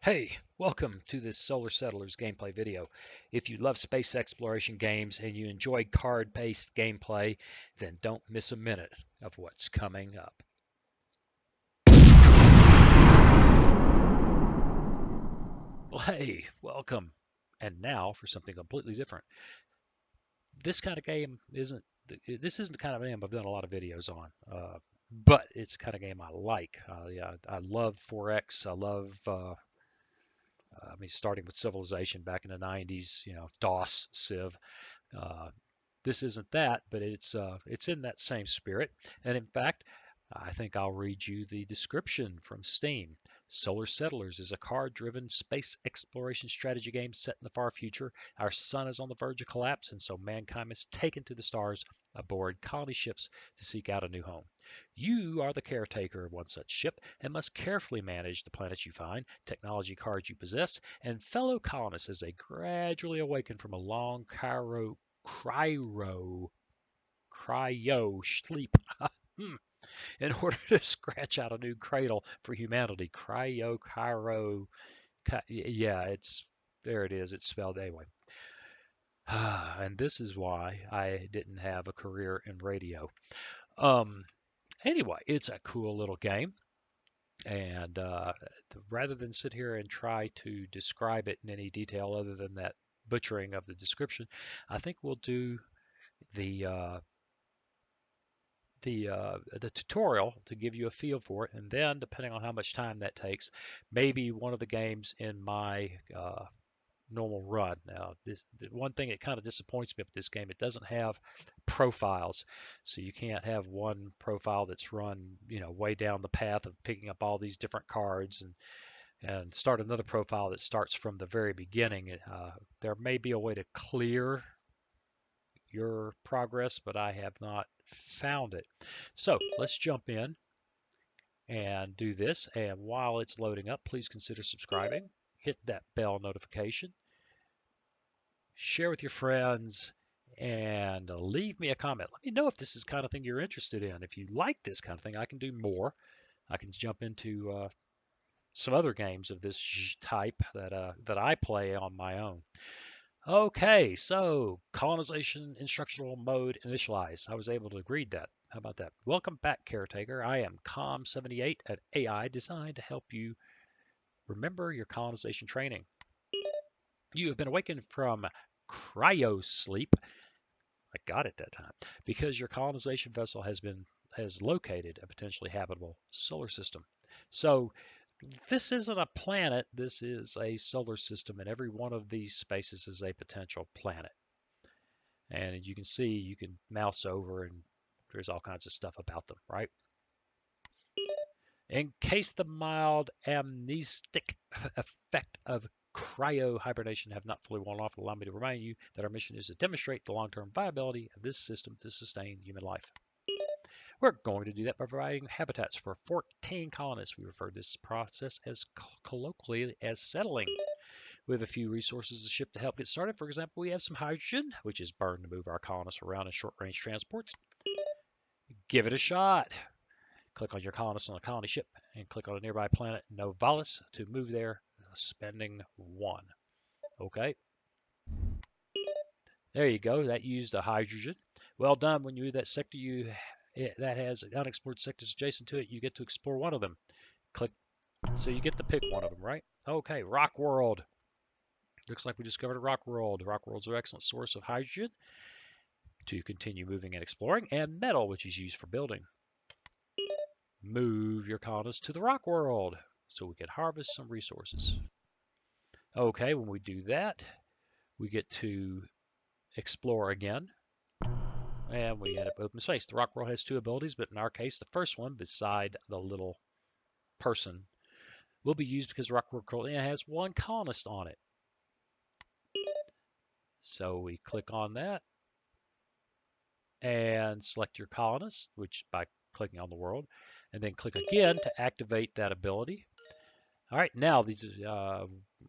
Hey, welcome to this Solar Settlers gameplay video. If you love space exploration games and you enjoy card-based gameplay, then don't miss a minute of what's coming up. Well, hey, welcome. And now for something completely different. This kind of game this isn't the kind of game I've done a lot of videos on, but it's the kind of game I like. Yeah, I love 4X. I love starting with Civilization back in the 90s, DOS, Civ. Uh, this isn't that, but it's in that same spirit. And in fact, I think I'll read you the description from Steam. Solar Settlers is a card-driven space exploration strategy game set in the far future. Our sun is on the verge of collapse, and so mankind is taken to the stars aboard colony ships to seek out a new home. You are the caretaker of one such ship and must carefully manage the planets you find, technology cards you possess, and fellow colonists as they gradually awaken from a long cryo cryo sleep in order to scratch out a new cradle for humanity. Yeah, it's there. It is. It's spelled anyway. And this is why I didn't have a career in radio. Um, anyway, it's a cool little game. And rather than sit here and try to describe it in any detail other than that butchering of the description, I think we'll do the uh, the tutorial to give you a feel for it, and then depending on how much time that takes, maybe one of the games in my normal run. Now, the one thing that kind of disappoints me with this game, it doesn't have profiles, so you can't have one profile that's run, way down the path of picking up all these different cards and start another profile that starts from the very beginning. There may be a way to clear your progress, but I have not found it. So let's jump in and do this. And while it's loading up, please consider subscribing, hit that bell notification, share with your friends, and leave me a comment. Let me know if this is the kind of thing you're interested in. If you like this kind of thing, I can do more. I can jump into some other games of this type that I play on my own. Okay, so colonization instructional mode initialized. I was able to read that. How about that? Welcome back, caretaker. I am COM78, an AI designed to help you remember your colonization training. You have been awakened from cryo sleep. I got it that time because your colonization vessel has located a potentially habitable solar system. So this isn't a planet, this is a solar system, and every one of these spaces is a potential planet. And as you can see, you can mouse over and there's all kinds of stuff about them, right? In case the mild amnestic effect of cryo hibernation have not fully worn off, allow me to remind you that our mission is to demonstrate the long-term viability of this system to sustain human life. We're going to do that by providing habitats for 14 colonists. We refer to this process as colloquially as settling. We have a few resources to ship to help get started. For example, we have some hydrogen, which is burned to move our colonists around in short-range transports. Give it a shot. Click on your colonist on a colony ship and click on a nearby planet, Novalis, to move there, spending 1. Okay, there you go. That used a hydrogen. Well done. When you move that sector, that has unexplored sectors adjacent to it. You get to explore one of them. Click, so you get to pick one of them, right? Okay, Rock World. Looks like we discovered a rock world. Rock worlds are an excellent source of hydrogen to continue moving and exploring, and metal, which is used for building. Move your colonists to the rock world so we can harvest some resources. Okay, when we do that, we get to explore again, and we end up open space. The rock world has 2 abilities, but in our case, the first one, beside the little person, will be used because rock world currently has 1 colonist on it. So we click on that and select your colonist, which by clicking on the world, and then click again to activate that ability. All right, now these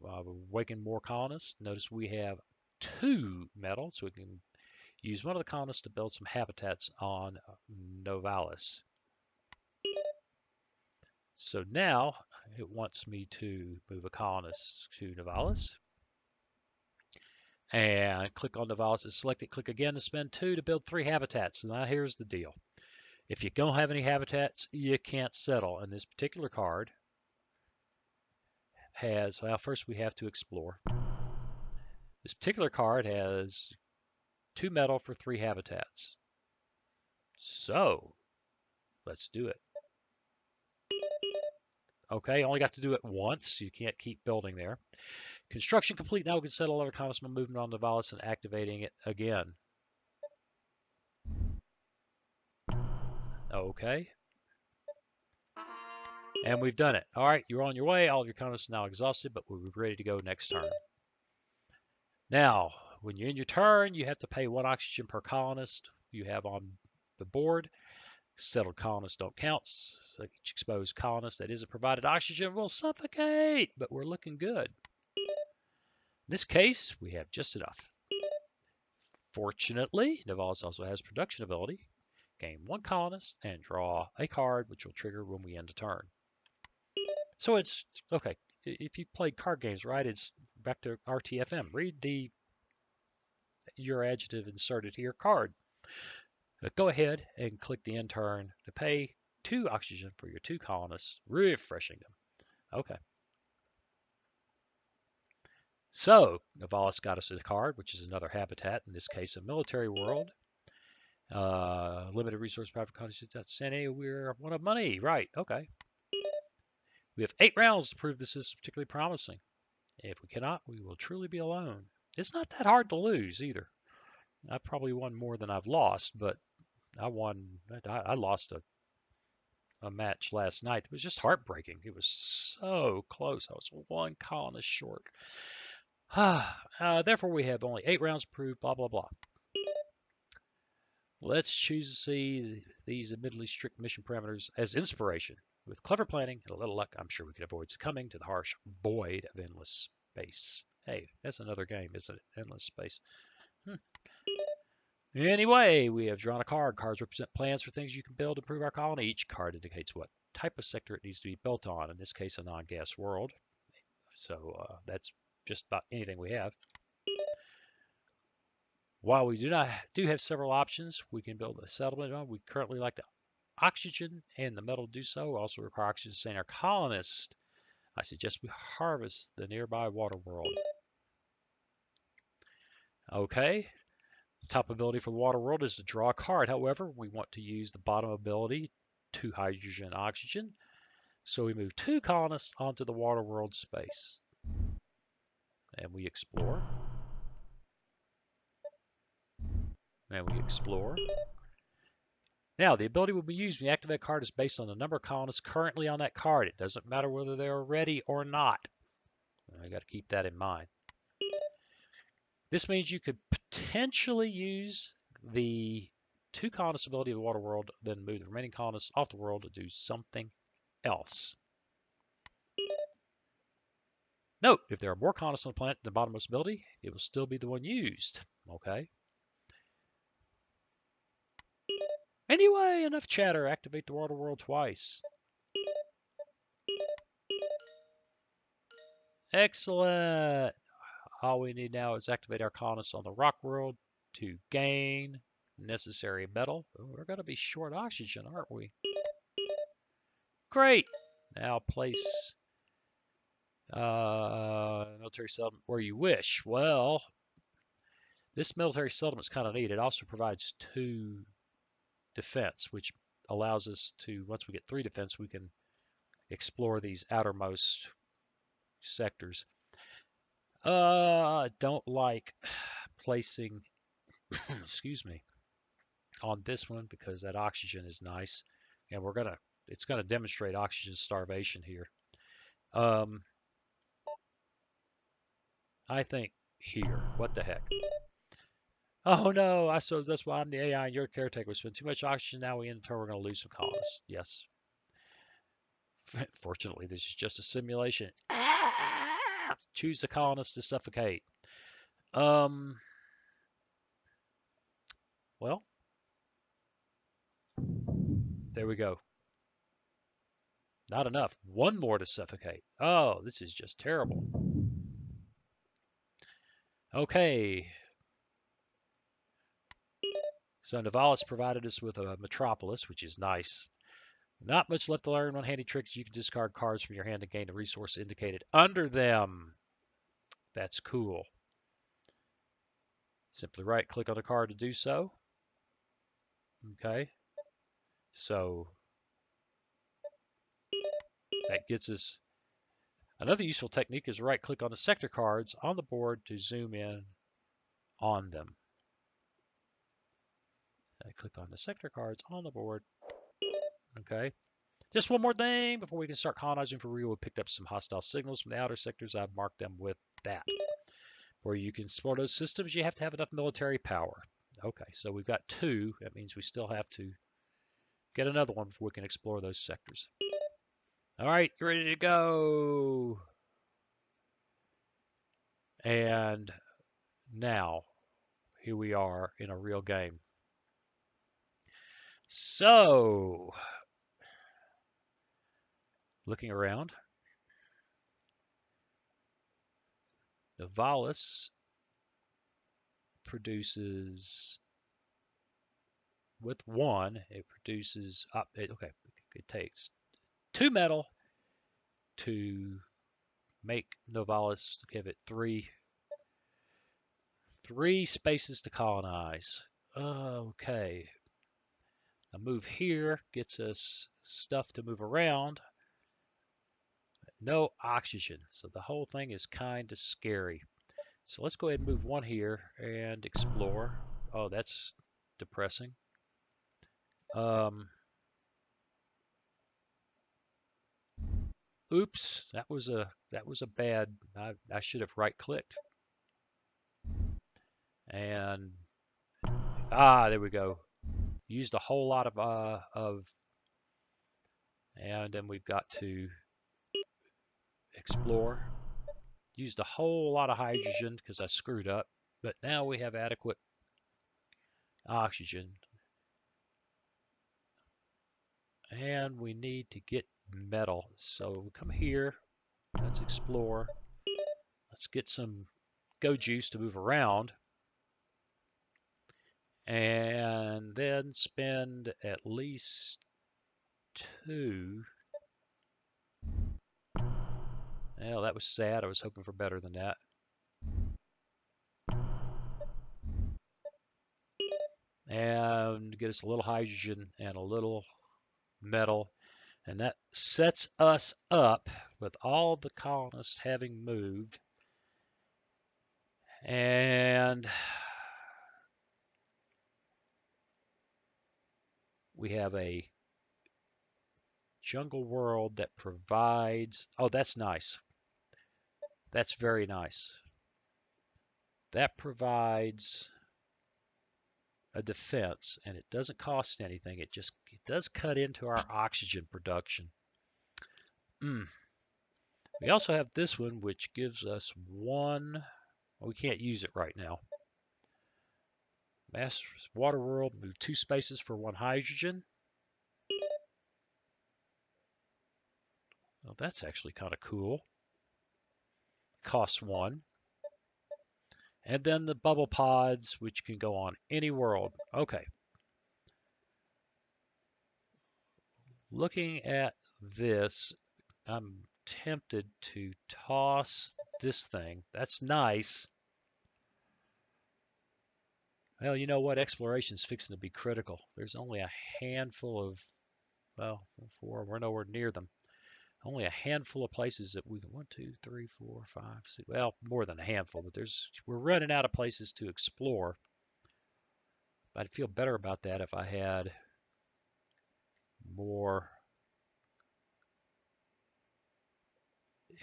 awaken more colonists. Notice we have 2 metal, so we can use one of the colonists to build some habitats on Novalis. So now it wants me to move a colonist to Nivalis. And click on Nivalis and select it. Click again to spend 2 to build 3 habitats. Now here's the deal. If you don't have any habitats, you can't settle. And this particular card has, well, first we have to explore. This particular card has 2 metal for 3 habitats. So let's do it. Okay, only got to do it once. You can't keep building there. Construction complete. Now we can settle our colonists by moving on to Nivalis and activating it again. Okay. And we've done it. All right, you're on your way. All of your colonists are now exhausted, but we're ready to go next turn. Now, when you're in your turn, you have to pay 1 oxygen per colonist you have on the board. Settled colonists don't count. So each exposed colonist that isn't provided oxygen will suffocate, but we're looking good. In this case, we have just enough. Fortunately, Nivalis also has production ability. Gain 1 colonist and draw a card, which will trigger when we end a turn. So it's, okay, if you played card games, right, it's back to RTFM. Read your adjective inserted here card. Go ahead and click the end turn to pay 2 oxygen for your 2 colonists, refreshing them. Okay. So, Nivalis got us a card, which is another habitat, in this case a military world. Limited resource private content. We're one of money. Right, okay. We have 8 rounds to prove this is particularly promising. If we cannot, we will truly be alone. It's not that hard to lose either. I've probably won more than I've lost, but I lost a match last night. It was just heartbreaking. It was so close. I was 1 colonist short. Therefore, we have only 8 rounds proved, blah, blah, blah. Let's choose to see these admittedly strict mission parameters as inspiration. With clever planning and a little luck, I'm sure we can avoid succumbing to the harsh void of endless space. Hey, that's another game, isn't it? Endless space. Anyway, we have drawn a card. Cards represent plans for things you can build to improve our colony. Each card indicates what type of sector it needs to be built on. In this case, a non-gas world. So that's just about anything we have. While we do have several options, we can build a settlement on. We currently lack the oxygen and the metal to do so. We also require oxygen to sustain our colonists. I suggest we harvest the nearby water world. Okay. The top ability for the water world is to draw a card. However, we want to use the bottom ability, 2 hydrogen and oxygen. So we move 2 colonists onto the water world space. And we explore. And we explore. Now, the ability will be used when you activate a card is based on the number of colonists currently on that card. It doesn't matter whether they're ready or not. I got to keep that in mind. This means you could potentially use the 2 colonist ability of the water world, then move the remaining colonists off the world to do something else. Note, if there are more colonists on the planet than the bottommost ability, it will still be the one used. Okay. Anyway, enough chatter. Activate the water world twice. Excellent. All we need now is activate our colonists on the rock world to gain necessary metal. Ooh, we're going to be short oxygen, aren't we? Great. Now place military settlement where you wish. Well, this military settlement is kind of neat. It also provides 2 defense, which allows us to, once we get 3 defense, we can explore these outermost sectors. I don't like placing, excuse me, on this one because that oxygen is nice, and it's gonna demonstrate oxygen starvation here. I think here. What the heck? Oh no! So that's why I'm the AI and you're caretaker. We spend too much oxygen now. We in turn we're gonna lose some colonists. Yes. Fortunately, this is just a simulation. Choose the colonists to suffocate. Well, there we go. Not enough. One more to suffocate. Oh, this is just terrible. Okay. So Nivalis provided us with a Metropolis, which is nice. Not much left to learn. One handy trick is you can discard cards from your hand to gain a resource indicated under them. That's cool. Simply right click on the card to do so. Okay. So that gets us. Another useful technique is right click on the sector cards on the board to zoom in on them. I click on the sector cards on the board. Okay. Just one more thing before we can start colonizing for real. We picked up some hostile signals from the outer sectors. I've marked them with that. Where you can explore those systems, you have to have enough military power. Okay, so we've got 2. That means we still have to get another one before we can explore those sectors. All right, you're ready to go. And now, here we are in a real game. So, looking around, Nivalis produces, with 1, it produces, okay, it takes 2 metal to make Nivalis, give it 3 spaces to colonize. Okay. A move here gets us stuff to move around. No oxygen. So the whole thing is kind of scary. So let's go ahead and move 1 here and explore. Oh, that's depressing. Oops, that was a bad. I should have right clicked. And there we go. Used a whole lot of, and then we've got to explore. Used a whole lot of hydrogen because I screwed up, but now we have adequate oxygen. And we need to get metal. So we come here, let's explore. Let's get some go juice to move around. And then spend at least 2. Well, that was sad. I was hoping for better than that. And get us a little hydrogen and a little metal. And that sets us up with all the colonists having moved. And we have a jungle world that provides. Oh, that's nice. That's very nice. That provides a defense, and it doesn't cost anything. It does cut into our oxygen production. We also have this one, which gives us 1. Well, we can't use it right now. Mass water world, move 2 spaces for 1 hydrogen. Well, that's actually kind of cool. Costs 1. And then the bubble pods, which can go on any world. Okay. Looking at this, I'm tempted to toss this thing. That's nice. Well, you know what? Exploration's fixing to be critical. There's only a handful of, well, 4. We're nowhere near them. Only a handful of places that we can. 1, 2, 3, 4, 5, 6. Well, more than a handful, but we're running out of places to explore. I'd feel better about that if I had more.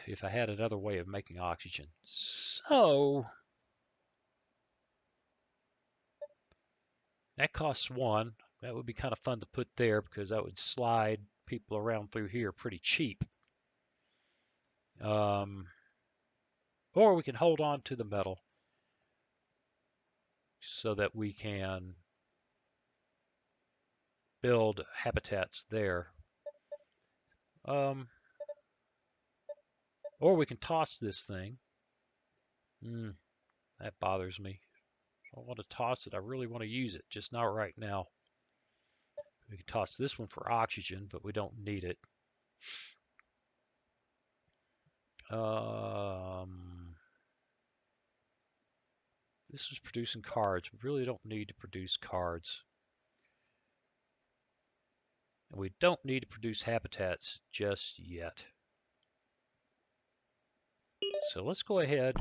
If I had another way of making oxygen. So that costs 1. That would be kind of fun to put there because that would slide people around through here pretty cheap. Or we can hold on to the metal so that we can build habitats there. Or we can toss this thing. That bothers me. I want to toss it. I really want to use it, just not right now. We can toss this one for oxygen, but we don't need it. This is producing cards. We really don't need to produce cards. And we don't need to produce habitats just yet. So let's go ahead,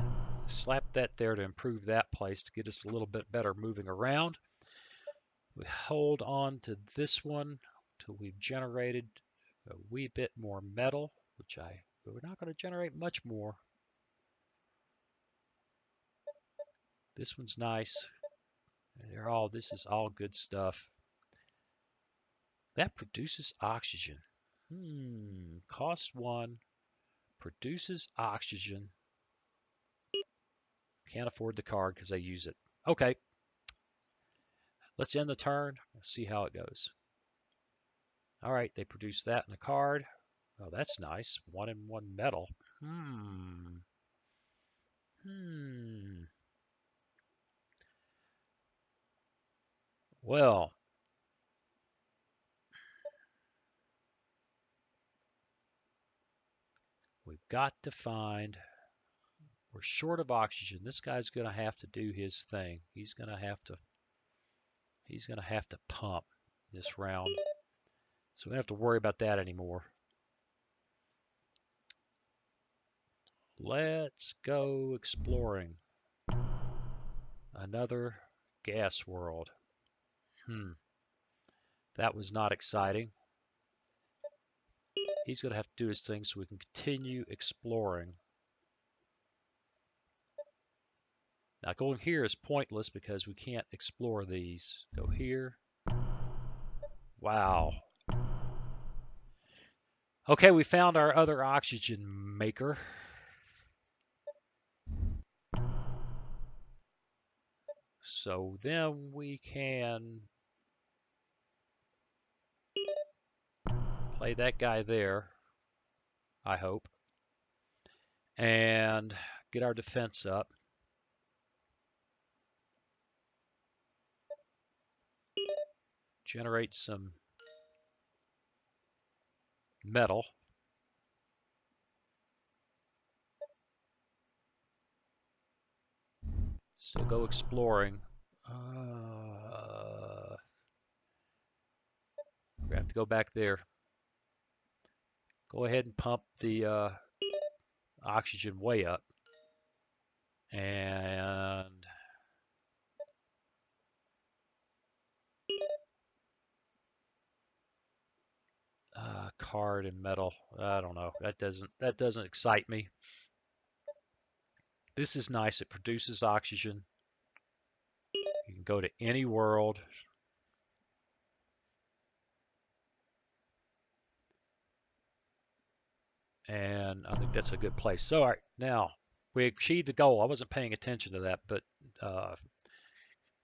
slap that there to improve that place to get us a little bit better moving around. We hold on to this one till we've generated a wee bit more metal, but we're not going to generate much more. This one's nice. This is all good stuff. That produces oxygen. Cost 1, produces oxygen. Can't afford the card because they use it. Okay. Let's end the turn. Let's see how it goes. All right, they produce that in a card. Oh, that's nice. 1 and 1 metal. Well, we've got to find. We're short of oxygen. This guy's going to have to do his thing. He's going to have to pump this round. So we don't have to worry about that anymore. Let's go exploring another gas world. That was not exciting. He's going to have to do his thing so we can continue exploring. Now going here is pointless because we can't explore these. Go here. Wow. Okay, we found our other oxygen maker. So then we can play that guy there, I hope, and get our defense up. Generate some metal. So go exploring. We have to go back there. Go ahead and pump the oxygen way up. And card and metal. I don't know. That doesn't excite me. This is nice. It produces oxygen. You can go to any world. And I think that's a good place. So, all right, now we achieved the goal. I wasn't paying attention to that, but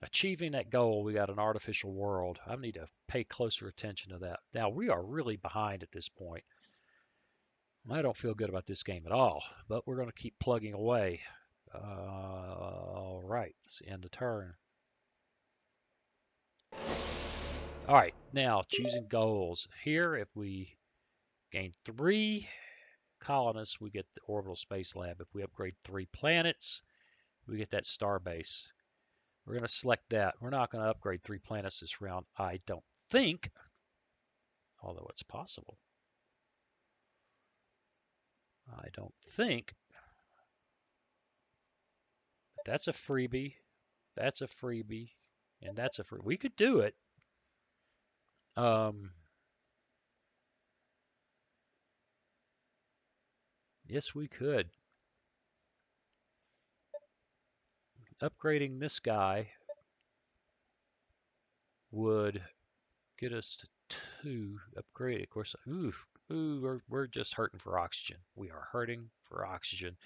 achieving that goal, we got an artificial world. I need to pay closer attention to that. Now, we are really behind at this point. I don't feel good about this game at all, but we're going to keep plugging away. All right, let's end the turn. All right, now choosing goals. Here, if we gain 3 colonists, we get the orbital space lab. If we upgrade 3 planets, we get that star base. We're going to select that. We're not going to upgrade 3 planets this round, I don't think, although it's possible. I don't think. But that's a freebie. That's a freebie. And that's a free. We could do it. Yes, we could. Upgrading this guy would get us to 2. Upgrade, of course. We're just hurting for oxygen. We are hurting for oxygen.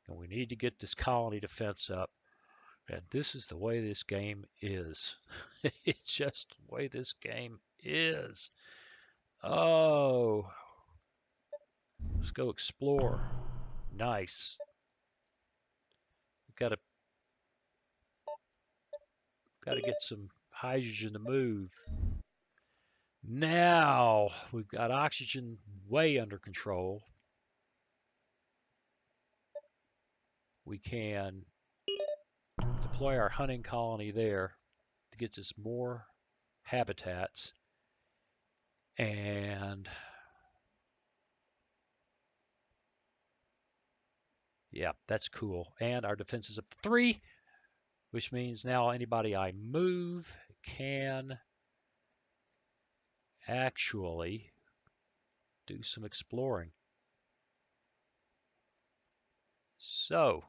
And we need to get this colony defense up. And this is the way this game is. It's just the way this game is. Oh. Let's go explore. Nice. Got to get some hydrogen to move. Now we've got oxygen way under control. We can deploy our hunting colony there to get us more habitats. And yeah, that's cool. And our defense is up to 3, which means now anybody I move can actually do some exploring. So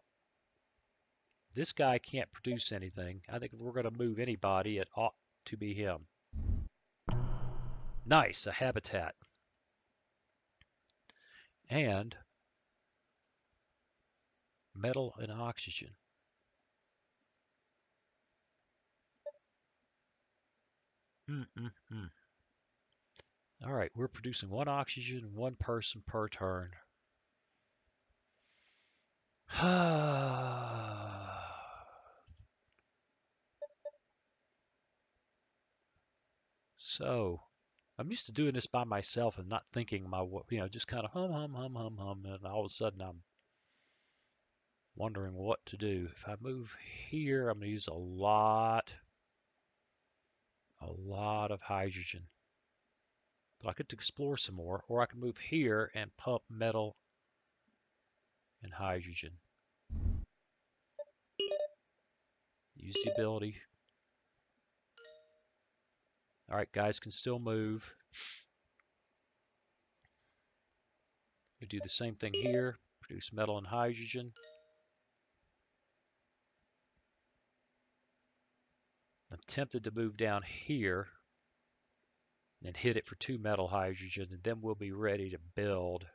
this guy can't produce anything. I think if we're going to move anybody, it ought to be him. Nice, a habitat. And metal and oxygen. Mm-mm-mm. All right, we're producing 1 oxygen, 1 person per turn. So, I'm used to doing this by myself and not thinking just kind of hum, and all of a sudden I'm wondering what to do. If I move here, I'm going to use a lot of hydrogen. But I could explore some more, or I can move here and pump metal and hydrogen. Use the ability. All right, guys can still move. We do the same thing here. Produce metal and hydrogen. I'm tempted to move down here and hit it for 2 metal hydrogen, and then we'll be ready to build.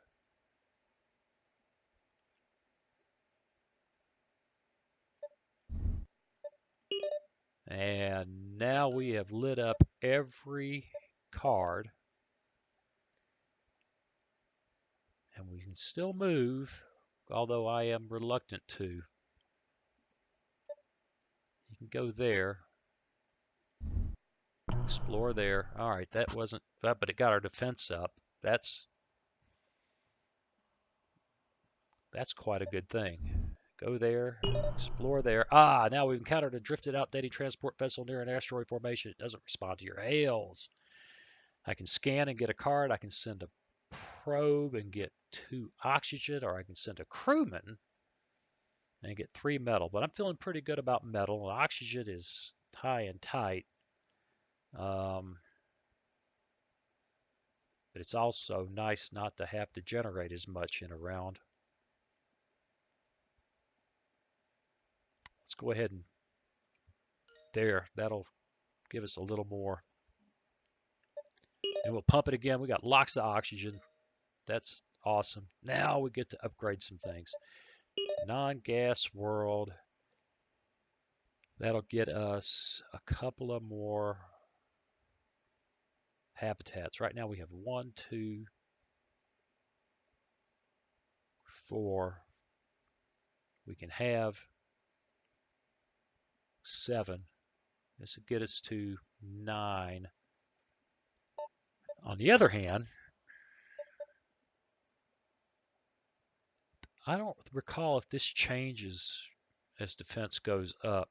And now we have lit up every card. And we can still move, although I am reluctant to. You can go there. Explore there. All right, that wasn't, but it got our defense up. That's quite a good thing. Go there, explore there. Ah, now we've encountered a drifted out daily transport vessel near an asteroid formation. It doesn't respond to your hails. I can scan and get a card. I can send a probe and get 2 oxygen, or I can send a crewman and get 3 metal. But I'm feeling pretty good about metal. Oxygen is high and tight. But it's also nice not to have to generate as much in a round. Let's go ahead and there. That'll give us a little more. And we'll pump it again. We got lots of oxygen. That's awesome. Now we get to upgrade some things. Non-gas world. That'll get us a couple of more habitats. Right now we have 1, 2, 4. We can have 7. This would get us to 9. On the other hand, I don't recall if this changes as defense goes up.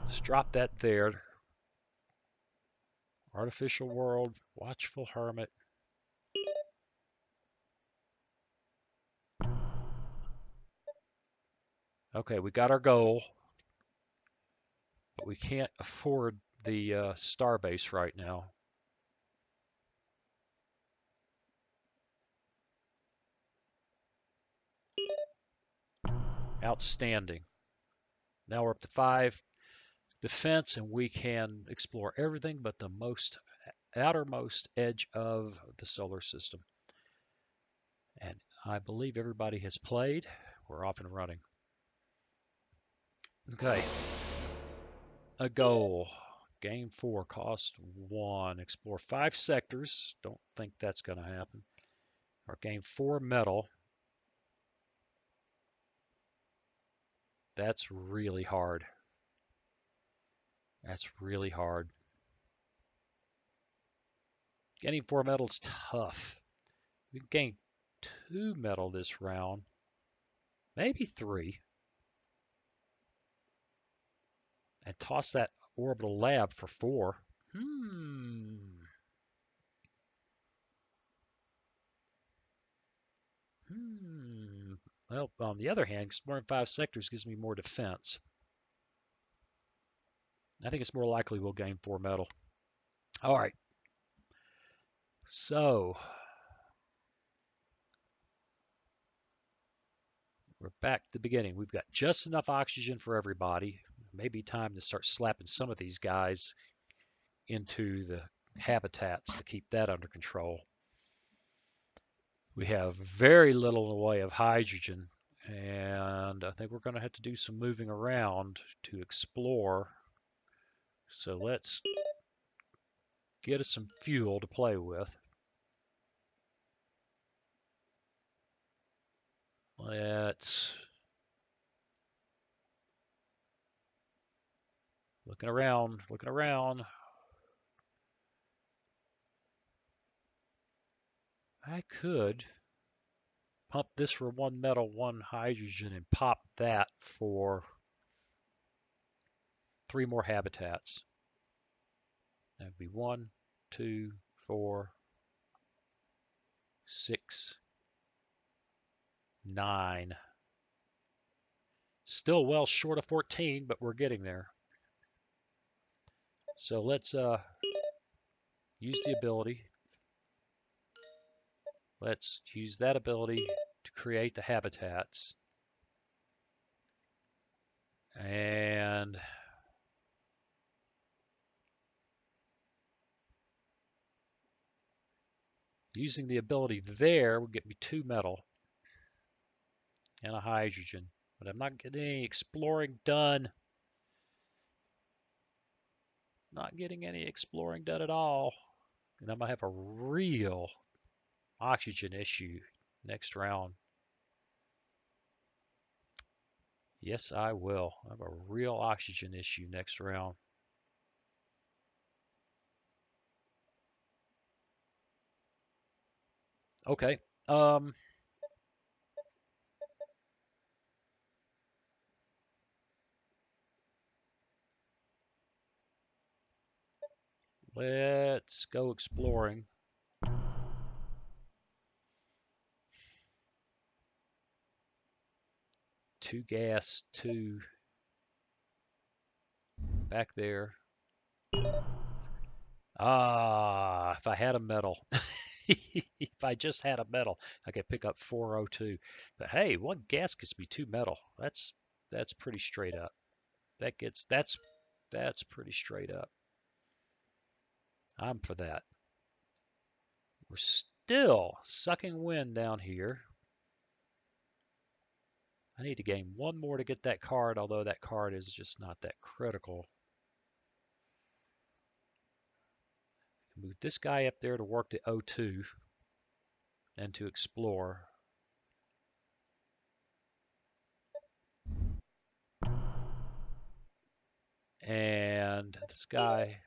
Let's drop that there. Artificial world, watchful hermit. Okay, we got our goal, but we can't afford the starbase right now. Outstanding. Now we're up to 5 defense, and we can explore everything but the outermost edge of the solar system. And I believe everybody has played. We're off and running. Okay. A goal. Game 4, cost 1. Explore 5 sectors. Don't think that's going to happen. Or gain 4 metal. That's really hard. That's really hard. Getting 4 metal is tough. We can gain 2 metal this round. Maybe 3. And toss that orbital lab for 4. Hmm. Hmm. Well, on the other hand, exploring 5 sectors gives me more defense. I think it's more likely we'll gain 4 metal. All right. So we're back to the beginning. We've got just enough oxygen for everybody. Maybe time to start slapping some of these guys into the habitats to keep that under control. We have very little in the way of hydrogen, and I think we're going to have to do some moving around to explore. So let's get us some fuel to play with. Let's looking around, looking around. I could pump this for 1 metal, 1 hydrogen, and pop that for 3 more habitats. That would be 1, 2, 4, 6, 9. Still well short of 14, but we're getting there. So let's use the ability. Let's use that ability to create the habitats. And using the ability there will get me 2 metal and a hydrogen. But I'm not getting any exploring done. Not getting any exploring done at all. And I'm going to have a real oxygen issue next round. Yes, I will. I have a real oxygen issue next round. Okay. Let's go exploring. 2 gas, 2 back there. Ah, if I had a metal. If I just had a metal, I could pick up 402. But hey, 1 gas gets me 2 metal. That's pretty straight up. That's pretty straight up. I'm for that. We're still sucking wind down here. I need to gain 1 more to get that card, although that card is just not that critical. Move this guy up there to work the O2 and to explore. And this guy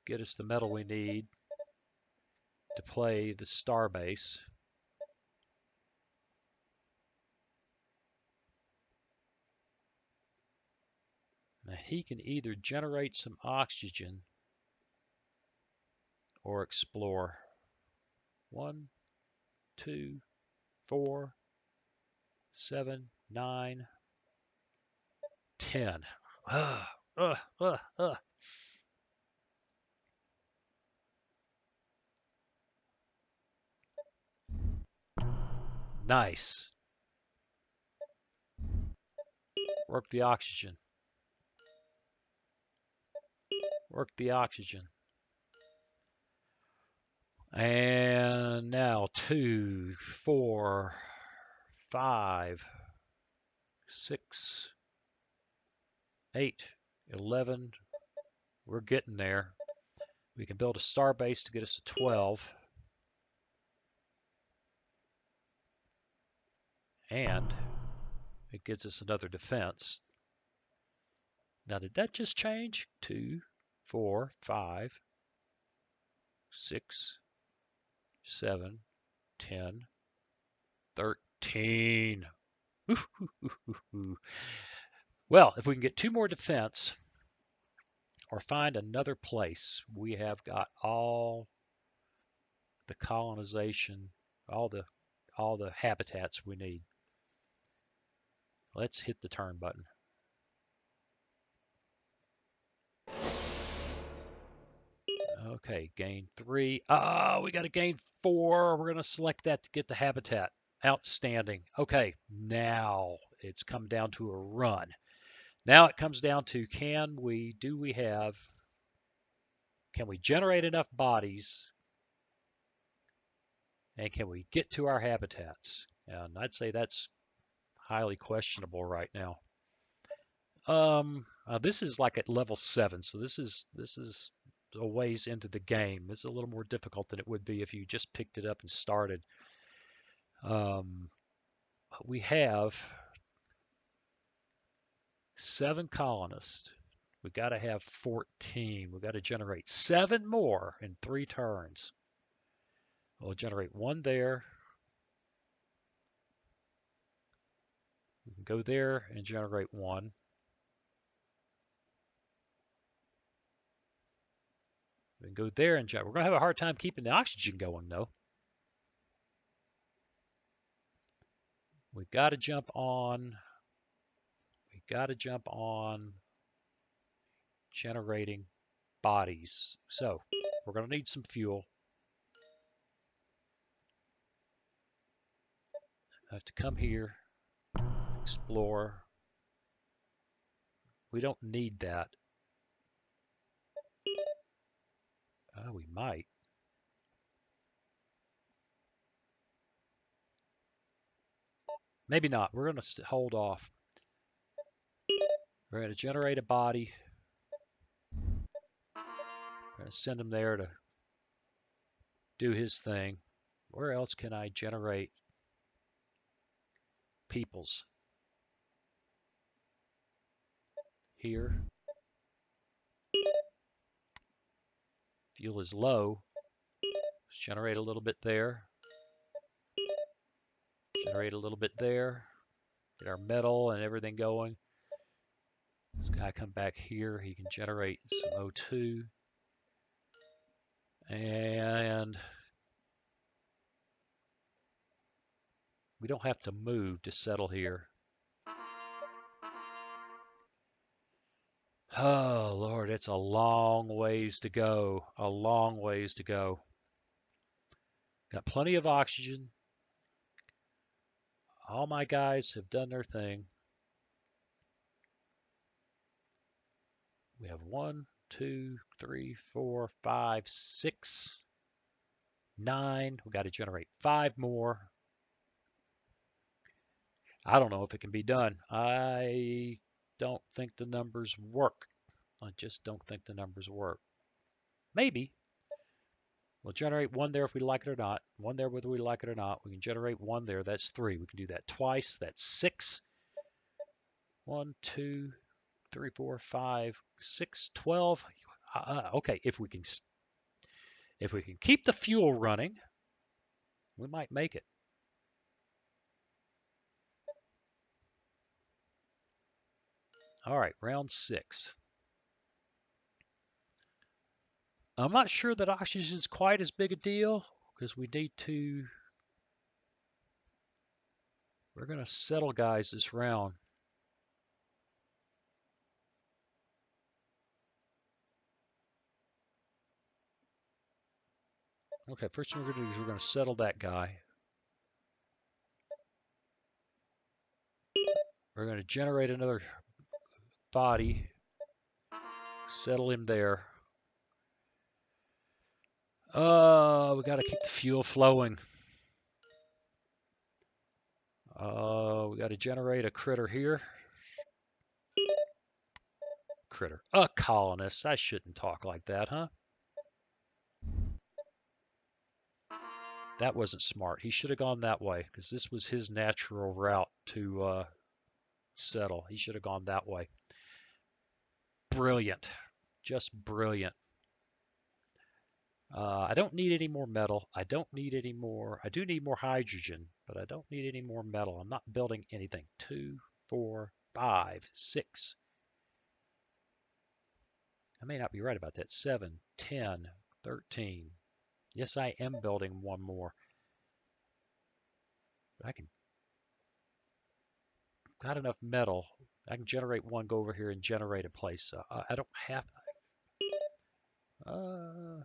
get us the metal we need to play the starbase. Now he can either generate some oxygen or explore. 1, 2, 4, 7, 9, 10. Nice. Work the oxygen. Work the oxygen. And now 2, 4, 5, 6, 8, 11. We're getting there. We can build a star base to get us to 12. And it gives us another defense. Now, did that just change? 2, 4, 5, 6, 7, 10, 13. Well, if we can get 2 more defense or find another place, we have got all the colonization, all the habitats we need. Let's hit the turn button. Okay, gain 3. We got to gain 4. We're going to select that to get the habitat. Outstanding. Okay, now it's come down to a run. Now it comes down to can we generate enough bodies, and can we get to our habitats? And I'd say that's highly questionable right now. This is like at level 7, so this is a ways into the game. It's a little more difficult than it would be if you just picked it up and started. We have 7 colonists. We got to have 14. We got to generate 7 more in 3 turns. We'll generate 1 there. We can go there and generate 1. We can go there and generate. We're going to have a hard time keeping the oxygen going, though. We've got to jump on. We got to jump on generating bodies. So we're going to need some fuel. I have to come here, explore. We don't need that. Oh, we might. Maybe not. We're going to hold off. We're going to generate a body. We're going to send him there to do his thing. Where else can I generate peoples? Here. Fuel is low. Let's generate a little bit there. Generate a little bit there. Get our metal and everything going. This guy come back here. He can generate some O2. And we don't have to move to settle here. Oh, Lord, it's a long ways to go. A long ways to go. Got plenty of oxygen. All my guys have done their thing. We have 1, 2, 3, 4, 5, 6, 9. We got to generate 5 more. I don't know if it can be done. I don't think the numbers work. I just don't think the numbers work. Maybe. We'll generate 1 there if we like it or not. 1 there whether we like it or not. We can generate 1 there. That's 3. We can do that twice. That's 6. 1, 2, 3, 4, 5, 6, 12. Okay, if we can keep the fuel running, we might make it. All right, round 6. I'm not sure that oxygen is quite as big a deal because we need to. We're going to settle guys this round. Okay, first thing we're going to do is we're going to settle that guy. We're going to generate another body, settle him there. We got to keep the fuel flowing. We got to generate a critter here. critter. A colonist. I shouldn't talk like that, huh? That wasn't smart. He should have gone that way because this was his natural route to settle. He should have gone that way. Brilliant. Just brilliant. I don't need any more metal. I don't need any more. I do need more hydrogen, but I don't need any more metal. I'm not building anything. 2, 4, 5, 6. I may not be right about that. 7, 10, 13. Yes, I am building one more. But I can, got enough metal. I can generate one, go over here and generate a place. I don't have, uh,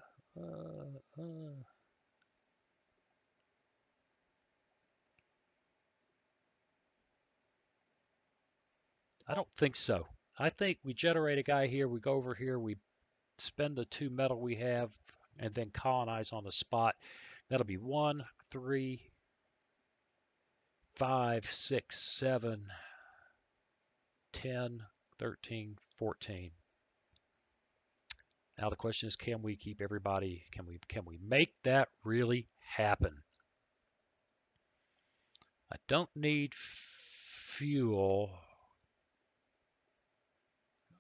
I don't think so. I think we generate a guy here, we go over here, we spend the 2 metal we have, and then colonize on the spot. That'll be 1, 3, 5, 6, 7, 10, 13, 14. Now the question is, can we keep everybody? Can we make that really happen? I don't need fuel.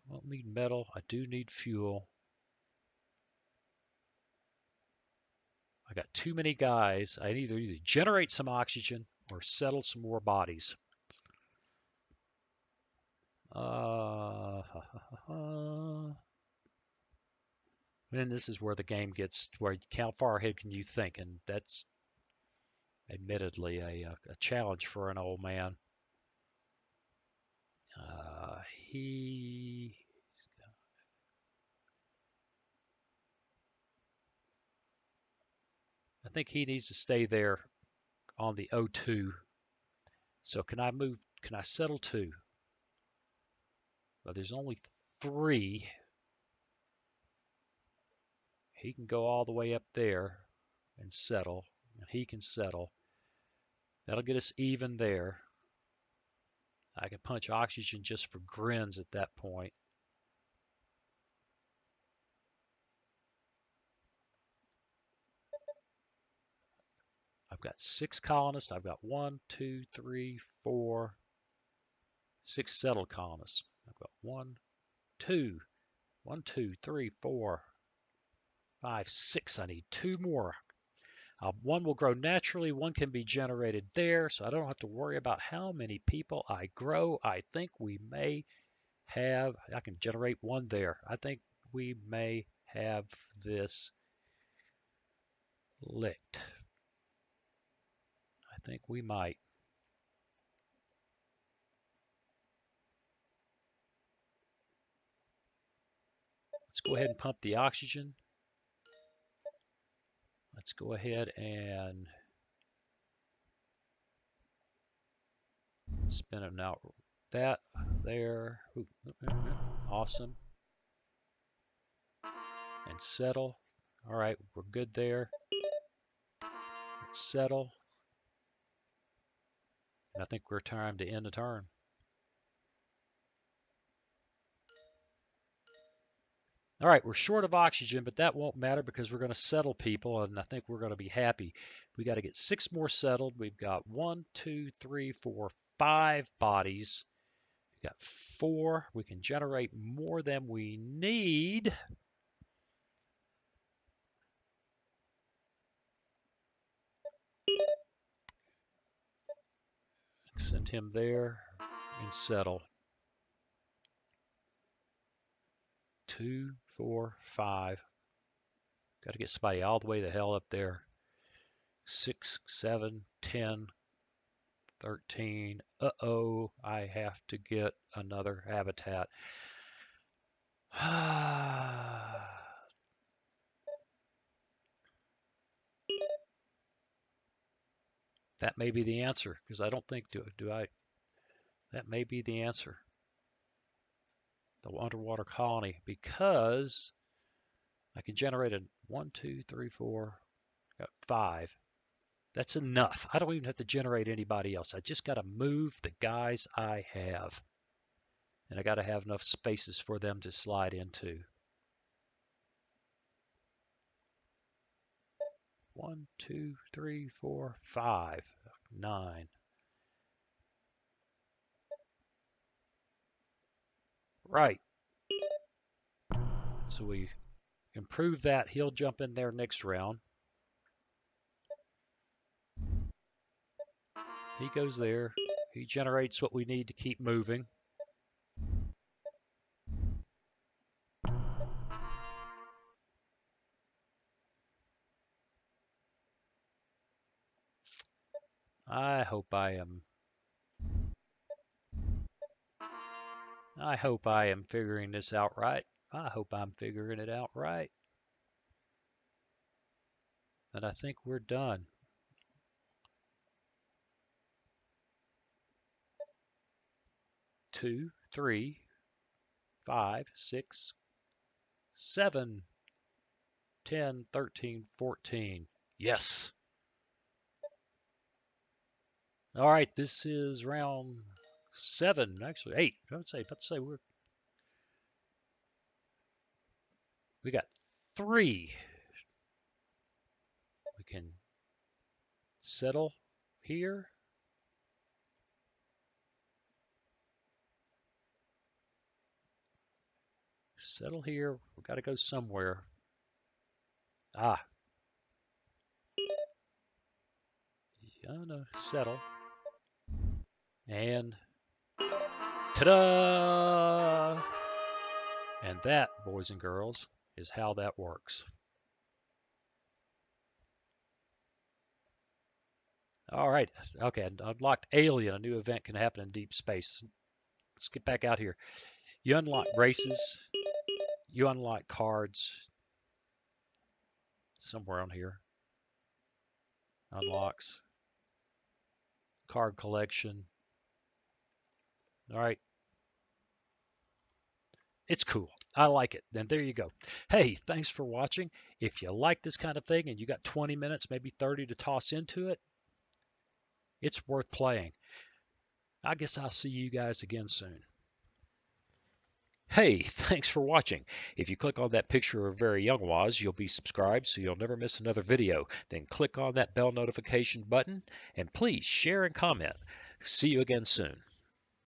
I don't need metal. I do need fuel. I got too many guys. I need to either generate some oxygen or settle some more bodies. Then this is where the game gets where how far ahead can you think, and that's admittedly a challenge for an old man. He I think he needs to stay there on the O2. So can I move? Can I settle 2? Well, there's only 3. He can go all the way up there and settle, and he can settle. That'll get us even there. I can punch oxygen just for grins at that point. I've got 6 colonists. I've got 1, 2, 3, 4, 6 settled colonists. I've got 1, 2, 1, 2, 3, 4, 5, 6. I need 2 more. One will grow naturally. One can be generated there, so I don't have to worry about how many people I grow. I think we may have, I can generate 1 there. I think we may have this licked. I think we might. Let's go ahead and pump the oxygen. Let's go ahead and spin them out. That there. Ooh, awesome. And settle. All right, we're good there. Let's settle. And I think we're time to end the turn. All right, we're short of oxygen, but that won't matter because we're going to settle people, and I think we're going to be happy. We got to get 6 more settled. We've got 1, 2, 3, 4, 5 bodies. We've got 4. We can generate more than we need. Send him there and settle. 2, 4, 5. Got to get somebody all the way the hell up there. 6, 7, 10, 13. Uh-oh, I have to get another habitat. That may be the answer, because I don't think, that may be the answer. The underwater colony, because I can generate a 1, 2, 3, 4, got 5. That's enough. I don't even have to generate anybody else. I just got to move the guys I have. and I got to have enough spaces for them to slide into. 1, 2, 3, 4, 5, 9. Right. So we improve that. He'll jump in there next round. He goes there. He generates what we need to keep moving. I hope I am figuring this out right. I hope I'm figuring it out right. And I think we're done. Two, 3, 5, 6, 7, 10, 13, 14. Yes. All right, this is round 7, actually 8. Let's say we got 3. We can settle here. Settle here. We got to go somewhere. Ah. Gonna settle. And ta-da! And that, boys and girls, is how that works. All right. Okay, unlocked Alien. A new event can happen in deep space. Let's get back out here. You unlock races. You unlock cards. Somewhere on here. Unlocks. Card collection. All right. It's cool. I like it. And there you go. Hey, thanks for watching. If you like this kind of thing and you got 20 minutes, maybe 30 to toss into it, it's worth playing. I guess I'll see you guys again soon. Hey, thanks for watching. If you click on that picture of Very Young Waz, you'll be subscribed so you'll never miss another video. Then click on that bell notification button and please share and comment. See you again soon.